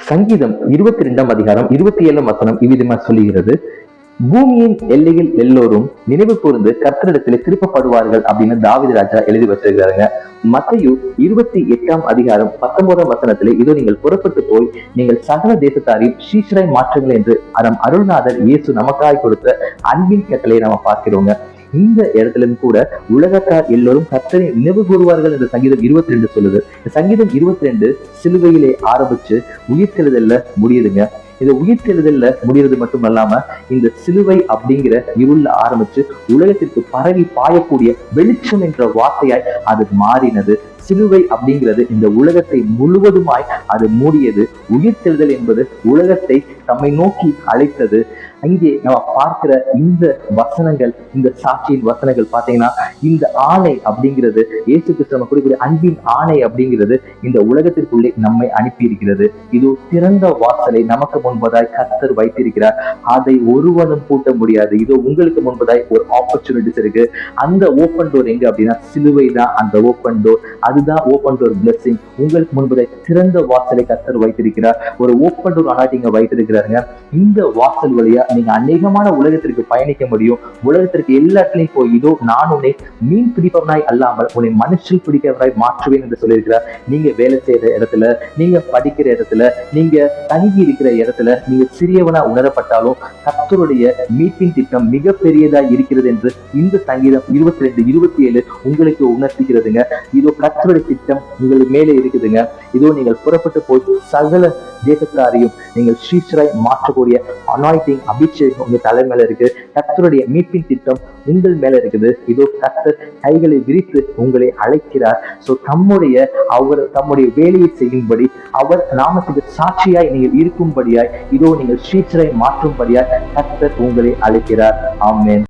சங்கீதம் 22ஆம் அதிகாரம் 27ஆம் வசனம் இவ்விதமா சொல்லுகிறது, பூமியின் எல்லையில் எல்லோரும் நினைவு கூர்ந்து கர்த்தரிடத்திலே திருப்பப்படுவார்கள் அப்படின்னு தாவீது ராஜா எழுதி வச்சிருக்காருங்க. மத்தேயு 28ஆம் அதிகாரம் 19ஆம் வசனத்திலே, இதோ நீங்கள் புறப்பட்டு போய் நீங்கள் சகல தேசத்தாரையும் சீஷராய் மாற்றுங்கள் என்று நம் அருள்நாதர் இயேசு நமக்காய் கொடுத்த அன்பின் கட்டளையை நம்ம பார்க்கிறோங்க. இந்த இடத்திலும் கூட உலகத்தார் எல்லோரும் கர்த்தரை நினைவு கூறுவார்கள் என்று சங்கீதம் 22 சொல்லுது. சங்கீதம் 22 சிலுவையிலே ஆரம்பிச்சு உயிர்த்தெழுதல்ல முடியுதுங்க. இந்த உயிர்த்தெழுதல்ல முடியறது மட்டும் இல்லாம இந்த சிலுவை அப்படிங்கிற இருள்ல ஆரம்பிச்சு உலகத்திற்கு பரவி பாயக்கூடிய வெளிச்சம் என்ற வார்த்தையாய் அது மாறினது. சிலுவை அப்படிங்கிறது இந்த உலகத்தை முழுவதுமாய் அது மூடியது. உயிர்த்தெழுதல் என்பது உலகத்தை தம்மை நோக்கி அழைத்தது. அங்கே நம்ம பார்க்கிற இந்த வசனங்கள், இந்த சாட்சியின் வசனங்கள் பார்த்தீங்கன்னா, இந்த ஆணை அப்படிங்கிறது இயேசு கிறிஸ்து நம்ம கொடுக்கிற அன்பின் ஆணை அப்படிங்கிறது இந்த உலகத்திற்குள்ளே நம்மை அனுப்பி இருக்கிறது. இது திறந்த வாசலை நமக்கு முன்பதாய் கர்த்தர் வைத்திருக்கிறார். அதை ஒருவனும் பூட்ட முடியாது. இதோ உங்களுக்கு முன்பதாய் ஒரு ஆப்பர்ச்சுனிட்டிஸ் இருக்கு. அந்த ஓப்பன் டோர் எங்க அப்படின்னா சிலுவை தான் அந்த ஓப்பன் டோர். அதுதான் ஓப்பன் டோர் பிளெஸிங். உங்களுக்கு முன்பதாய் திறந்த வாசலை கர்த்தர் வைத்திருக்கிறார். ஒரு ஓப்பன் டோர் அனாட்டிங்க வைத்திருக்கிறாருங்க. இந்த வாசல் வழியா நீங்க அநேகமான உலகத்திற்கு பயணிக்க முடியும். உலகத்திற்கு எல்லாத்திலையும் போய் இதோ நான் உன்னை மீன் பிடிப்பவனாய் அல்லாமல் உன்னை மனுஷன் பிடிக்கிறவனாய் மாற்றுவேன் என்று சொல்லியிருக்கிறார். நீங்க வேலை செய்யற இடத்துல, நீங்க படிக்கிற இடத்துல, நீங்க தங்கி இருக்கிற இடத்துல நீங்க சிறியவனா உணரப்பட்டாலும் கர்த்தருடைய மீட்பின் திட்டம் மிக பெரியதா இருக்கிறது என்று இந்த சங்கீதம் 22, 27 உங்களுக்கு உணர்த்துகிறதுங்க. இதோ கர்த்தருடைய திட்டம் உங்களுக்கு மேலே இருக்குதுங்க. இதோ நீங்கள் புறப்பட்டு போய் சகல தேசத்தாரையும் நீங்கள் சீஷராய் மாற்றக்கூடிய அனாயிண்டிங் அபிஷேகம் உங்க தலை மேல இருக்கு. கர்த்தருடைய மீட்பின் திட்டம் உங்கள் மேல இருக்குது. இதோ கர்த்தர் கைகளை விரித்து உங்களை அழைக்கிறார். தம்முடைய வேலையை செய்யும்படி, அவர் நாமத்துக்கு சாட்சியாய் நீங்கள் இருக்கும்படியாய், இதோ நீங்கள் சீஷராய் மாற்றும்படியாய் கர்த்தர் உங்களை அழைக்கிறார். ஆமென்.